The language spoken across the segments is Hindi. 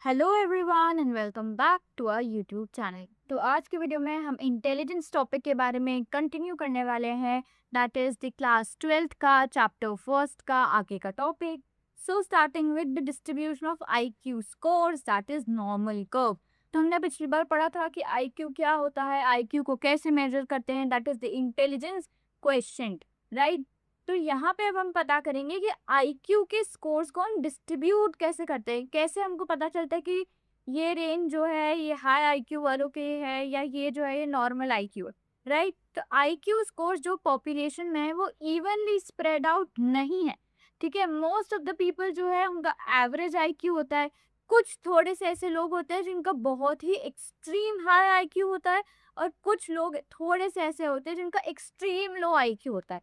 Hello everyone and welcome back to our YouTube channel. तो आज के वीडियो में हम इंटेलिजेंस टॉपिक के बारे में कंटिन्यू करने वाले हैं। That is the class 12th का चैप्टर फर्स्ट का आगे का topic. So starting with the distribution of IQ scores, that is normal curve. तो हमने पिछली बार पढ़ा था कि आईक्यू क्या होता है, आईक्यू को कैसे मेजर करते हैं, that is the intelligence question, right. तो यहाँ पे अब हम पता करेंगे कि आईक्यू के स्कोर्स को हम डिस्ट्रीब्यूट कैसे करते हैं, कैसे हमको पता चलता है कि ये रेंज जो है ये हाई आईक्यू वालों के है या ये जो है ये नॉर्मल आईक्यू है, राइट। तो आईक्यू स्कोर्स जो पॉपुलेशन में है वो इवनली स्प्रेड आउट नहीं है, ठीक है। मोस्ट ऑफ द पीपल जो है उनका एवरेज आईक्यू होता है। कुछ थोड़े से ऐसे लोग होते हैं जिनका बहुत ही एक्सट्रीम हाई आईक्यू होता है और कुछ लोग थोड़े से ऐसे होते हैं जिनका एक्सट्रीम लो आईक्यू होता है,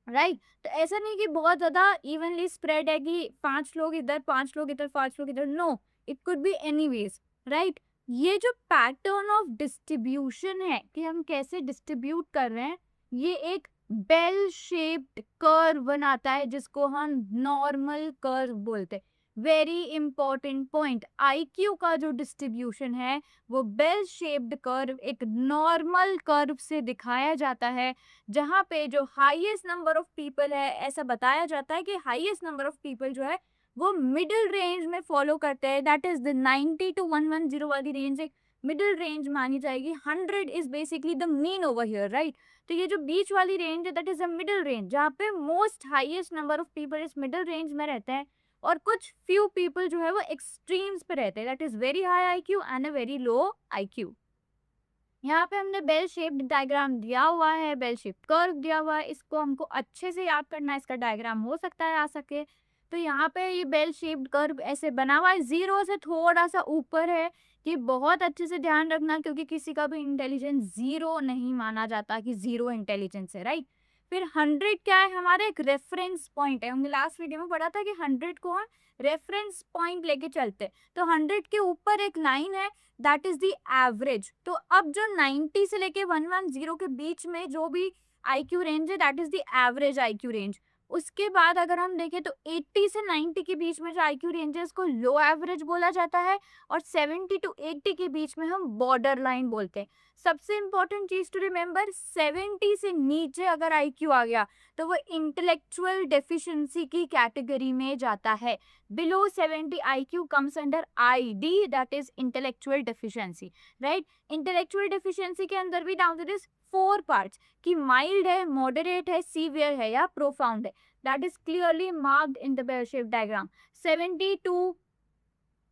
राइट। तो ऐसा नहीं कि बहुत ज्यादा इवनली स्प्रेड है कि 5 लोग इधर 5 लोग इधर 5 लोग इधर, no, it could be anyways, right. ये जो पैटर्न ऑफ डिस्ट्रीब्यूशन है कि हम कैसे डिस्ट्रीब्यूट कर रहे हैं, ये एक बेल शेप्ड कर्व बनाता है जिसको हम नॉर्मल कर्व बोलते हैं। वेरी इंपॉर्टेंट पॉइंट, आईक्यू का जो डिस्ट्रीब्यूशन है वो बेल शेप्ड कर्व एक नॉर्मल कर्व से दिखाया जाता है, जहाँ पे जो हाईएस्ट नंबर ऑफ पीपल है, ऐसा बताया जाता है कि हाईएस्ट नंबर ऑफ पीपल जो है वो मिडिल रेंज में फॉलो करते हैं। दैट इज द 90 to 110 वाली रेंज एक मिडिल रेंज मानी जाएगी। 100 is basically the mean over here, right. तो ये जो बीच वाली रेंज है that is a middle range, जहाँ पे most highest number of people इस मिडिल रेंज में रहते हैं और कुछ फ्यू पीपल जो है वो एक्सट्रीम्स पे रहते हैं, that is very high IQ and a very low IQ. यहाँ पे हमने बेल शेप्ड डायग्राम दिया हुआ है, बेल शेप कर्व दिया हुआ है, इसको हमको अच्छे से याद करना है। इसका डायग्राम हो सकता है आ सके। तो यहाँ पे ये बेल शेप्ड कर्व ऐसे बना हुआ है, जीरो से थोड़ा सा ऊपर है। ये बहुत अच्छे से ध्यान रखना क्योंकि किसी का भी इंटेलिजेंस जीरो नहीं माना जाता कि जीरो इंटेलिजेंस है, राइट। फिर 100 क्या है, हमारा एक रेफरेंस पॉइंट है। हमने लास्ट वीडियो में पढ़ा था कि 100 को हम रेफरेंस पॉइंट लेके चलते हैं। तो 100 के ऊपर एक लाइन है, दैट इज द एवरेज। तो अब जो 90 से लेके 110 के बीच में जो भी आईक्यू रेंज है that is the average IQ range. उसके बाद अगर हम देखें तो 80 से 90 के बीच में जो आईक्यू रेंज है उसको लो एवरेज बोला जाता है और 70 to 80 के बीच में हम बॉर्डर लाइन बोलते हैं। सबसे इंपॉर्टेंट चीज टू रिमेम्बर, 70 से नीचे अगर आईक्यू आ गया तो वो इंटेलेक्चुअल डेफिशिएंसी की कैटेगरी में जाता है। Below 70 IQ comes under ID, that is intellectual deficiency, right? Intellectual deficiency के अंदर भी down to this 4 parts कि mild है, moderate है, severe है या profound है। That is clearly marked in the bell shaped diagram. 70 to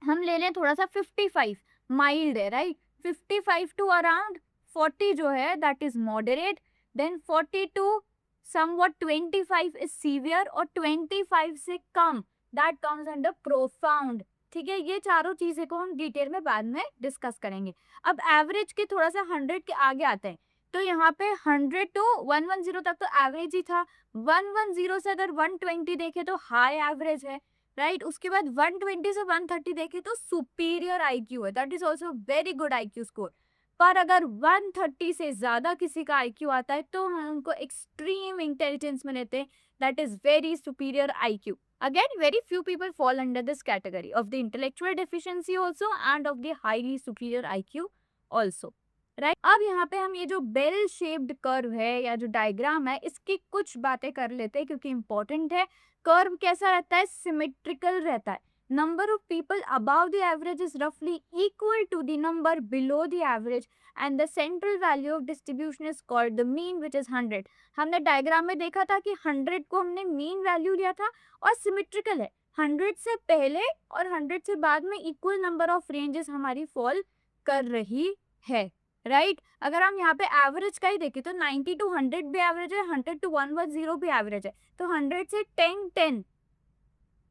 हम ले लें थोड़ा सा 55 माइल्ड है, राइट। 55 टू अराउंड 40 जो है that is moderate, then 40 to somewhat 25 is severe और 25 से कम दैट कम्स अंडर प्रोफाउंड, ठीक है। ये चारों चीजें को हम डिटेल में बाद में डिस्कस करेंगे। अब एवरेज के थोड़ा सा 100 के आगे आते हैं। तो यहाँ पे 100 टू 110 तक तो एवरेज ही था। 110 से अगर 120 देखे तो हाई एवरेज है, राइट। उसके बाद 120 से 130 देखे तो सुपीरियर आईक्यू है, that is also very good IQ score. पर अगर 130 से ज्यादा किसी का आईक्यू आता है तो हम उनको एक्सट्रीम इंटेलिजेंस में लेते हैं, that is very superior IQ. Again very few people fall under this category of the intellectual deficiency also end of the highly superior IQ also, right. अब यहाँ पे हम ये जो बेल शेप्ड कर्व है या जो डायग्राम है इसकी कुछ बातें कर लेते हैं क्योंकि इंपॉर्टेंट है। कर्व कैसा रहता है, सिमेट्रिकल रहता है। Number of people above the average is रफली equal to the number below the average and the central value of distribution is called the mean which is 100। हमने डायग्राम में देखा था कि 100 को हमने मीन वैल्यू लिया था और सिमेट्रिकल है। 100 से पहले और 100 से बाद में इक्वल नंबर ऑफ रेंजेस हमारी फॉल कर रही है, राइट। अगर हम यहाँ पे एवरेज का ही देखें तो 90 to 100 भी एवरेज है, 100 to 110 भी एवरेज है। तो 100 से 10 10,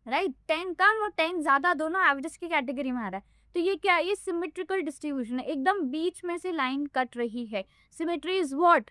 राइट, 10 कम और 10 ज्यादा दोनों एवरेज की कैटेगरी में आ रहा है। तो ये क्या है, ये सिमेट्रिकल डिस्ट्रीब्यूशन है, एकदम बीच में से लाइन कट रही है। Symmetry is what,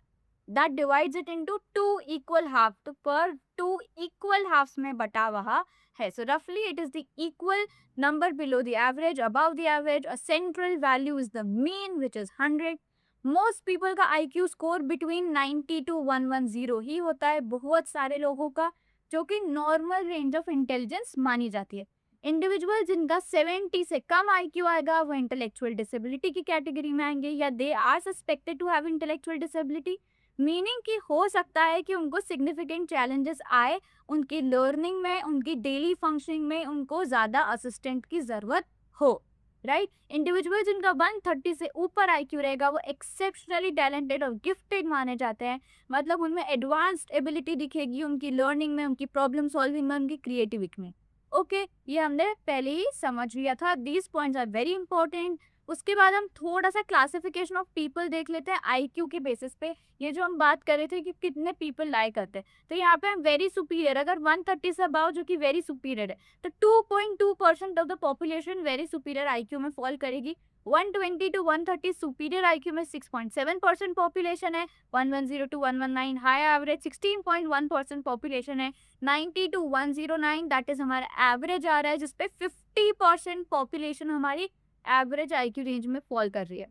that divides it into two equal half, तो पर टू इक्वल हाफ्स में बटा हुआ है। सो रफली it is the equal number below the average, above the average, a central value is the mean which is 100. Most people का IQ score between 90 to 110 ही होता है, बहुत सारे लोगों का, जो कि नॉर्मल रेंज ऑफ इंटेलिजेंस मानी जाती है। इंडिविजुअल जिनका 70 से कम आईक्यू आएगा वो इंटेलेक्चुअल डिसेबिलिटी की कैटेगरी में आएंगे, या they are suspected to have intellectual disability, meaning कि हो सकता है कि उनको सिग्निफिकेंट चैलेंजेस आए उनकी लर्निंग में, उनकी डेली फंक्शनिंग में, उनको ज़्यादा असिस्टेंट की ज़रूरत हो, राइट। इंडिविजुअल जिनका 130 से ऊपर आईक्यू रहेगा वो एक्सेप्शनली टैलेंटेड और गिफ्टेड माने जाते हैं, मतलब उनमें एडवांस्ड एबिलिटी दिखेगी उनकी लर्निंग में, उनकी प्रॉब्लम सॉल्विंग में, उनकी क्रिएटिविटी में। ओके, ये हमने पहले ही समझ लिया था, these points are very important. उसके बाद हम थोड़ा सा क्लासिफिकेशन ऑफ पीपल देख लेते हैं आईक्यू के बेसिस पे। ये जो हम बात कर रहे थे कि कितने पीपल लाई करते हैं, तो यहाँ पे हम वेरी सुपीरियर, अगर 130 से अबाव जो कि वेरी सुपीरियर है, तो 2.2% of the population very superior IQ में फॉल करेगी। 120 टू 130 सुपीरियर आईक्यू में 6.7% पॉपुलेशन है। 110 टू 119 हाई एवरेज 16.1% पॉपुलेशन है। 90 टू 109 दैट इज हमारा एवरेज आ रहा है, जिसपे 50% पॉपुलेशन हमारी एवरेज आईक्यू रेंज में फॉल कर रही है,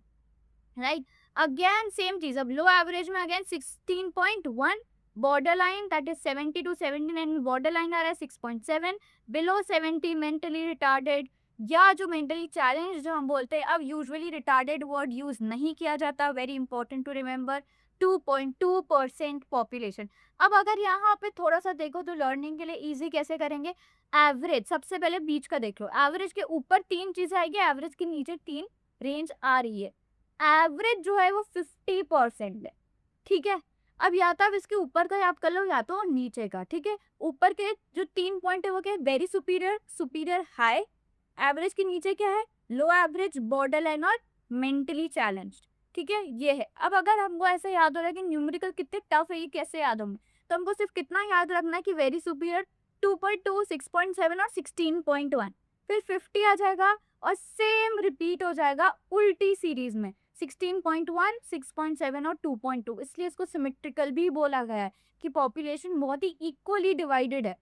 राइट। अगेन सेम चीज, अब लो एवरेज में again 16.1, borderline that is 70 to 79 borderline आ रहा है 6.7, बिलो 70 मेंटली रिटार्डेड या जो मेंटली चैलेंज जो हम बोलते हैं, अब यूजुअली रिटार्डेड वर्ड यूज नहीं किया जाता, very important to remember, 2.2% population. अब अगर यहाँ पे थोड़ा सा देखो तो लर्निंग के लिए इजी कैसे करेंगे, एवरेज सबसे पहले बीच का देख लो, एवरेज के ऊपर 3 चीजें आएगी, एवरेज के नीचे 3 रेंज आ रही है, एवरेज जो है वो 50% है, ठीक है। अब या तो आप इसके ऊपर का याद कर लो या तो नीचे का, ठीक है। ऊपर के जो 3 पॉइंट है वो क्या है, very superior, superior, high. Average के नीचे क्या है, लो एवरेज, बॉर्डर लाइन और मेंटली चैलेंज्ड, ठीक है, ये है। अब अगर हमको ऐसे याद हो रहा है कि न्यूमेरिकल कितने टफ है, ये कैसे याद होंगे, तो हमको सिर्फ कितना याद रखना है कि वेरी सुपीरियर 2.2, 6.7 और 16.1, फिर 50 आ जाएगा और सेम रिपीट हो जाएगा उल्टी सीरीज में 16.1, 6.7 और 2.2, इसलिए इसको सिमेट्रिकल भी बोला गया है कि पॉपुलेशन बहुत ही इक्वली डिवाइडेड है,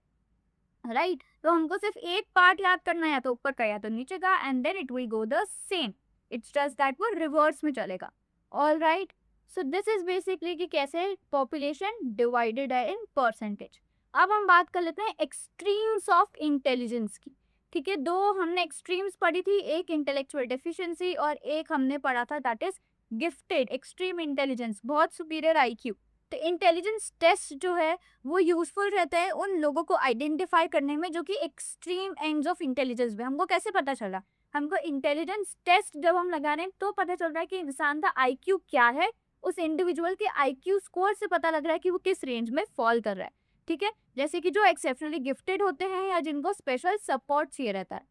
राइट। तो हमको सिर्फ एक पार्ट याद करना है, या तो ऊपर का या तो नीचे का, and then it will go the same, it's just that वो रिवर्स में चलेगा, all right. So this is basically कि कैसे पॉपुलेशन डिवाइडेड है इन परसेंटेज। अब हम बात कर लेते हैं एक्सट्रीम्स ऑफ इंटेलिजेंस की, ठीक है। दो हमने एक्सट्रीम्स पढ़ी थी, एक इंटेलेक्चुअल डेफिशिएंसी और एक हमने पढ़ा था that is gifted extreme intelligence, बहुत सुपीरियर आईक्यू। तो इंटेलिजेंस टेस्ट जो है वो यूजफुल रहता है उन लोगों को आइडेंटिफाई करने में जो कि एक्सट्रीम एंड्स ऑफ इंटेलिजेंस में। हमको कैसे पता चला, हमको इंटेलिजेंस टेस्ट जब हम लगा रहे हैं तो पता चल रहा है कि इंसान का आईक्यू क्या है, उस इंडिविजुअल के आईक्यू स्कोर से पता लग रहा है कि वो किस रेंज में फॉल कर रहा है, ठीक है। जैसे कि जो एक्सेप्शनली गिफ्टेड होते हैं या जिनको स्पेशल सपोर्ट चाहिए रहता है,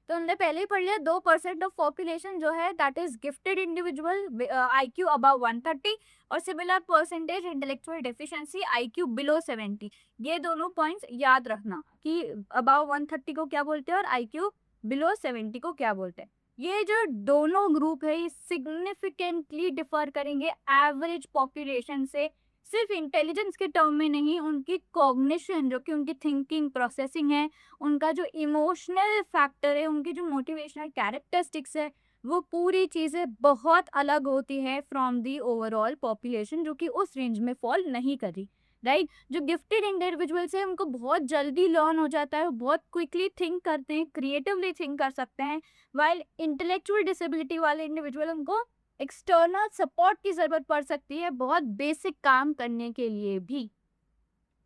तो हमने पहले ही पढ़ लिया 2% ऑफ पॉपुलेशन जो है that is gifted individual IQ above 130 और similar percentage intellectual deficiency IQ below 70। ये दोनों पॉइंट्स याद रखना कि अबव 130 को क्या बोलते हैं और आईक्यू बिलो 70 को क्या बोलते हैं। ये जो दोनों ग्रुप है ये सिग्निफिकेंटली डिफर करेंगे एवरेज पॉपुलेशन से, सिर्फ इंटेलिजेंस के टर्म में नहीं, उनकी कॉग्निशन जो कि उनकी थिंकिंग प्रोसेसिंग है, उनका जो इमोशनल फैक्टर है, उनकी जो मोटिवेशनल कैरेक्टरिस्टिक्स है, वो पूरी चीज़ें बहुत अलग होती है फ्रॉम दी ओवरऑल पॉपुलेशन जो कि उस रेंज में फॉल नहीं करी, राइट। जो गिफ्टेड इंडिविजुअल्स है उनको बहुत जल्दी लर्न हो जाता है, बहुत क्विकली थिंक करते हैं, क्रिएटिवली थिंक कर सकते हैं, वाइल इंटेलेक्चुअल डिसेबिलिटी वाले इंडिविजुअल उनको एक्सटर्नल सपोर्ट की जरूरत पड़ सकती है बहुत बेसिक काम करने के लिए भी,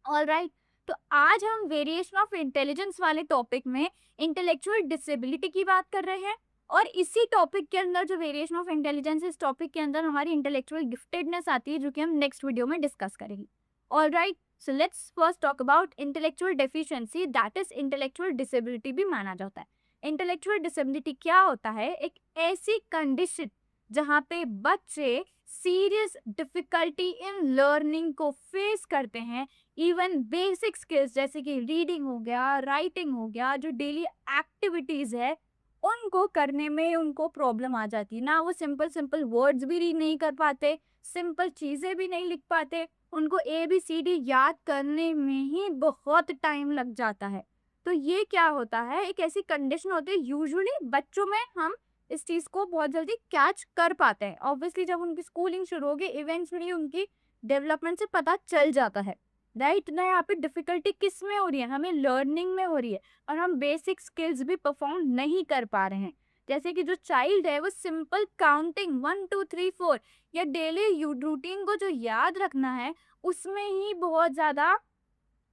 ऑल राइट। तो आज हम वेरिएशन ऑफ इंटेलिजेंस वाले टॉपिक में इंटेलेक्चुअल डिसेबिलिटी की बात कर रहे हैं, और इसी टॉपिक के अंदर जो वेरिएशन ऑफ इंटेलिजेंस, इस टॉपिक के अंदर हमारी इंटेलेक्चुअल गिफ्टेडनेस आती है जो कि हम नेक्स्ट वीडियो में डिस्कस करेंगे, all right. So let's first talk about intellectual deficiency that is intellectual disability भी माना जाता है। इंटेलेक्चुअल डिसेबिलिटी क्या होता है, एक ऐसी कंडीशन जहाँ पे बच्चे सीरियस डिफिकल्टी इन लर्निंग को फेस करते हैं, इवन बेसिक स्किल्स जैसे कि रीडिंग हो गया, राइटिंग हो गया, जो डेली एक्टिविटीज है उनको करने में उनको प्रॉब्लम आ जाती है ना, वो सिंपल वर्ड्स भी रीड नहीं कर पाते, सिंपल चीज़ें भी नहीं लिख पाते, उनको ABCD याद करने में ही बहुत टाइम लग जाता है। तो ये क्या होता है, एक ऐसी कंडीशन होती है, यूजुअली बच्चों में हम इस चीज़ को बहुत जल्दी कैच कर पाते हैं। ऑब्वियसली जब उनकी स्कूलिंग शुरू होगी इवेंचुअली उनकी डेवलपमेंट से पता चल जाता है, राइट ना, यहाँ पे डिफिकल्टी किस में हो रही है, हमें लर्निंग में हो रही है, और हम बेसिक स्किल्स भी परफॉर्म नहीं कर पा रहे हैं। जैसे कि जो चाइल्ड है वो सिंपल काउंटिंग 1 2 3 4 या डेली रूटीन को जो याद रखना है, उसमें ही बहुत ज्यादा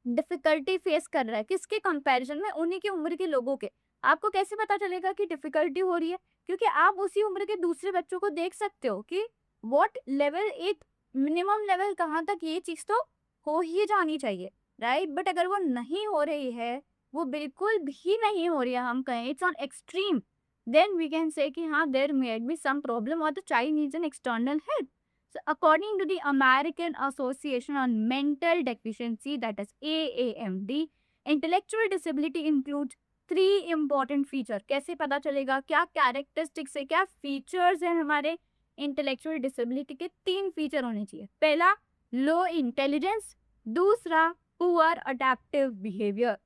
डिफिकल्टी फेस कर रहा है। किसके कंपैरिजन में? उन्हीं की उम्र के लोगों के। आपको कैसे पता चलेगा कि डिफिकल्टी हो रही है? क्योंकि आप उसी उम्र के दूसरे बच्चों को देख सकते हो कि व्हाट लेवल, एक मिनिमम लेवल कहाँ तक ये चीज तो हो ही जानी चाहिए, राइट? बट अगर वो नहीं हो रही है, वो बिल्कुल भी नहीं हो रही है, हम कहें it's on extreme, then we can say कि हाँ, there may be some problem और the child needs an external help. So according to the American Association on Mental Deficiency, that is AAMD, intellectual disability includes three important feature. कैसे पता चलेगा? क्या कैरेक्टरिस्टिक्स है, क्या फीचर्स हैं हमारे इंटेलेक्चुअल डिसेबिलिटी के? तीन फीचर होने चाहिए। पहला, लो इंटेलिजेंस। दूसरा, पुअर अडेप्टिव बिहेवियर।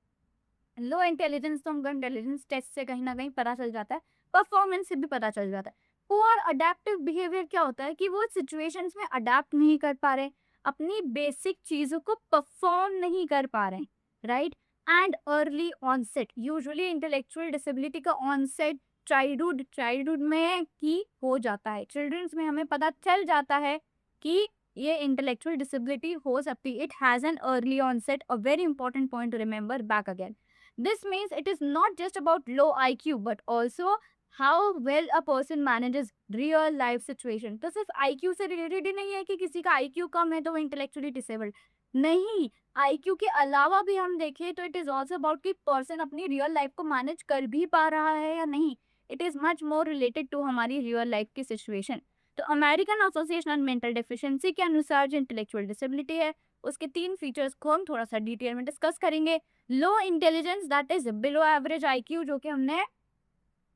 लो इंटेलिजेंस तो हमको इंटेलिजेंस टेस्ट से कहीं ना कहीं पता चल जाता है, परफॉर्मेंस से भी पता चल जाता है। पुअर अडेप्टिव बिहेवियर क्या होता है कि वो सिचुएशंस में अडेप्ट नहीं कर पा रहे, अपनी बेसिक चीजों को परफॉर्म नहीं कर पा रहे, right? And early onset, usually intellectual disability का ऑनसेट चाइल्डहुड में ही हो जाता है। चिल्ड्रंस में हमें पता चल जाता है कि ये इंटेलेक्चुअल डिसेबिलिटी हो सकती है। It has an early onset, a very important point to remember back again. This means it is not just about low IQ but also how well a person manages real life situation. तो सिर्फ IQ से रिलेटेड ही नहीं है कि किसी का IQ कम है तो वो इंटेलेक्चुअली डिसेबल्ड नहीं, IQ के अलावा भी हम देखें तो इट इज ऑल्सो अबाउट कि पर्सन अपनी रियल लाइफ को मैनेज कर भी पा रहा है या नहीं. It is much more related to हमारी रियल लाइफ की सिचुएशन. तो American Association on Mental Deficiency के अनुसार जो इंटेलेक्चुअल डिसेबिलिटी है, उसके तीन फीचर्स को हम थोड़ा सा डिटेल में डिस्कस करेंगे. Low intelligence, that is below average IQ, जो कि हमने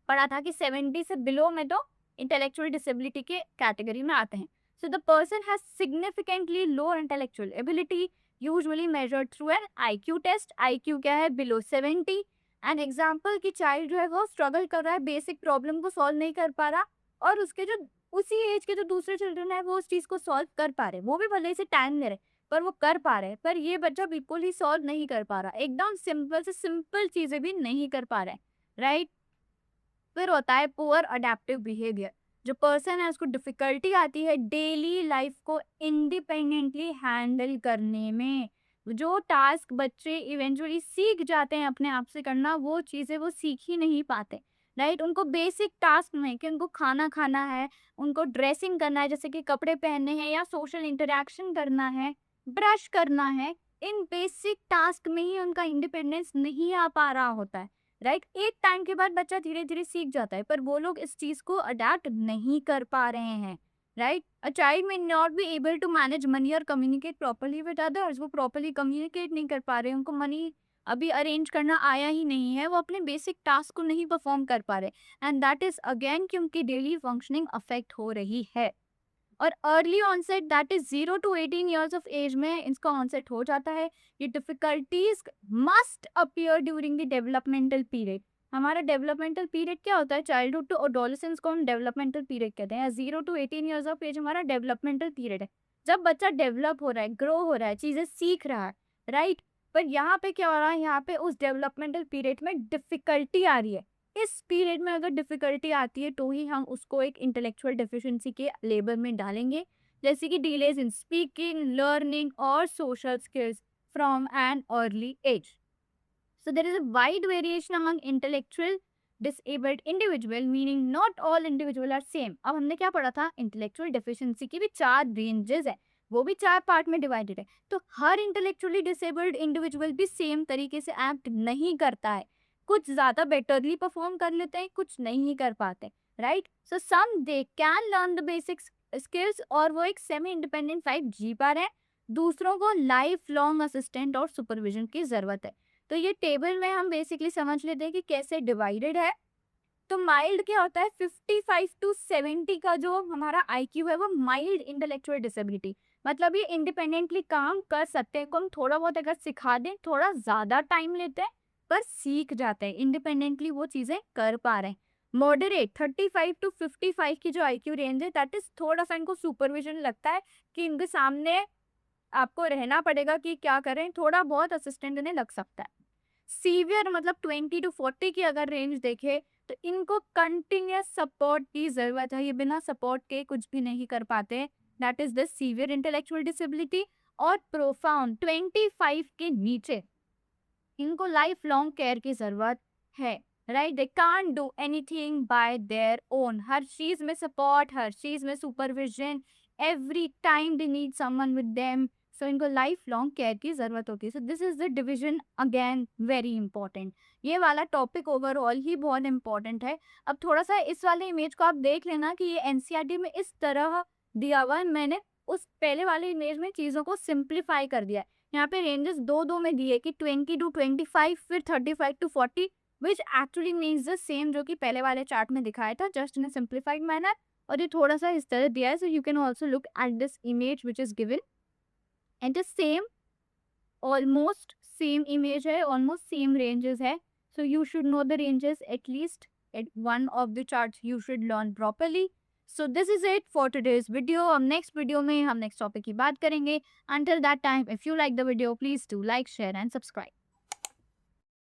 पढ़ा था कि 70 से बिलो में तो इंटेलेक्चुअल डिसेबिलिटी के कैटेगरी में आते हैं. So the person has significantly low intellectual ability, usually measured through an IQ टेस्ट. IQ क्या है? बिलो 70. एंड एग्जाम्पल की चाइल्ड जो है वो स्ट्रगल कर रहा है, बेसिक प्रॉब्लम को सॉल्व नहीं कर पा रहा, और उसके जो उसी एज के जो दूसरे चिल्ड्रन है वो उस चीज को सॉल्व कर पा रहे, वो भी भले से टाइम ले रहे, पर वो कर पा रहे हैं. पर ये बच्चा बिल्कुल ही सॉल्व नहीं कर पा रहा, एकदम सिंपल से सिंपल चीजें भी नहीं कर पा रहा है, राइट? फिर होता है पुअर अडेप्टिव बिहेवियर. जो पर्सन है उसको डिफिकल्टी आती है डेली लाइफ को इंडिपेंडेंटली हैंडल करने में. जो टास्क बच्चे इवेंचुअली सीख जाते हैं अपने आप से करना, वो चीज़ें वो सीख ही नहीं पाते, राइट? उनको बेसिक टास्क में कि उनको खाना खाना है, उनको ड्रेसिंग करना है, जैसे कि कपड़े पहनने हैं या सोशल इंटरेक्शन करना है, ब्रश करना है, इन बेसिक टास्क में ही उनका इंडिपेंडेंस नहीं आ पा रहा होता है, राइट? एक टाइम के बाद बच्चा धीरे धीरे सीख जाता है, पर वो लोग इस चीज को अडेप्ट नहीं कर पा रहे हैं, right? A child may not be able to manage money और कम्युनिकेट प्रॉपर्ली विद अदर्स. वो प्रॉपर्ली कम्युनिकेट नहीं कर पा रहे, उनको मनी अभी अरेंज करना आया ही नहीं है, वो अपने बेसिक टास्क को नहीं परफॉर्म कर पा रहे, एंड दैट इज अगेन क्योंकि डेली फंक्शनिंग अफेक्ट हो रही है. और early onset, that is 0 to 18 years of age में इसका ऑनसेट हो जाता है. ये difficulties must appear during the developmental period. हमारा डेवलपमेंटल पीरियड क्या होता है? चाइल्डहुड टू एडोलेसेंस को हम डेवलपमेंटल पीरियड कहते हैं. 0 to 18 ईयर्स ऑफ एज हमारा डेवलपमेंटल पीरियड है, जब बच्चा डेवलप हो रहा है, ग्रो हो रहा है, चीजें सीख रहा है, राइट? पर यहाँ पे क्या हो रहा है? यहाँ पे उस डेवलपमेंटल पीरियड में डिफिकल्टी आ रही है. इस पीरियड में अगर डिफिकल्टी आती है तो ही हम उसको एक इंटेलेक्चुअल डेफिशिएंसी के लेबल में डालेंगे, जैसे कि डिलेज इन स्पीकिंग, लर्निंग और social skills from an early age. So there is a wide variation among intellectual disabled individual, meaning not all individual are same. अब हमने क्या पढ़ा था? इंटेलेक्चुअल डेफिशिएंसी की भी 4 रेंजेस है, वो भी 4 पार्ट में डिवाइडेड है. तो हर इंटेलेक्चुअली डिसेबल्ड इंडिविजुअल भी सेम तरीके से एक्ट नहीं करता है. कुछ ज्यादा बेटरली परफॉर्म कर लेते हैं, कुछ नहीं कर पाते, right? So some they can learn the basic skills और वो एक सेमी इंडिपेंडेंट लाइफ जी पा रहे हैं, दूसरों को लाइफ लॉन्ग असिस्टेंट और सुपरविजन की जरूरत है. तो ये टेबल में हम बेसिकली समझ लेते हैं कि कैसे डिवाइडेड है. तो माइल्ड क्या होता है? 55 to 70 का जो हमारा IQ है वो माइल्ड इंटेलेक्चुअल डिसेबिलिटी, मतलब ये इंडिपेंडेंटली काम कर सकते हैं, को हम थोड़ा बहुत अगर सिखा दें, थोड़ा ज्यादा टाइम लेते हैं पर सीख जाते हैं, इंडिपेंडेंटली वो चीजें कर पा रहे हैं. मॉडरेट 35 to 55 की जो IQ रेंज है, दैट इज थोड़ा सा इनको सुपरविजन लगता है कि इनके सामने आपको रहना पड़ेगा कि क्या करें, थोड़ा बहुत असिस्टेंट इन्हें लग सकता है। सीवियर मतलब 20 टू 40 की अगर रेंज देखें तो इनको कंटिन्यूअस सपोर्ट की ज़रूरत है, ये बिना सपोर्ट के कुछ भी नहीं कर पाते। That is the severe intellectual disability. और प्रोफाउंड 25 के नीचे इनको लाइफ लॉन्ग केयर की ज़रूरत है, right? They can't do anything by their own, हर चीज़ में सपोर्ट, हर चीज़ में supervision, every time they need someone with them. So इनको लाइफ लॉन्ग केयर की ज़रूरत होती है। So this is the division, again very important. ये वाला टॉपिक ओवरऑल ही बहुत इंपॉर्टेंट है। अब थोड़ा सा इस वाले इमेज को आप देख लेना कि ये एनसीईआरटी में इस तरह दिया हुआ है, मैंने उस पहले वाले इमेज में चीज़ों को सिंप्लीफाई कर दिया है। यहाँ पे रेंजेस दो में दिए कि 20 टू 25, फिर 35 to 40, which actually means the same जो कि पहले वाले चार्ट में दिखाया था, just in a simplified manner. और ये थोड़ा सा इस तरह दिया है। So you can also look at this image which is given and the same, almost same image है, ऑलमोस्ट सेम रेंजेस है। So you should know the ranges at least at one of the charts you should learn properly. So this is it for today's video. अब next video में हम next topic की बात करेंगे. Until that time, if you like the video, please do like, share and subscribe.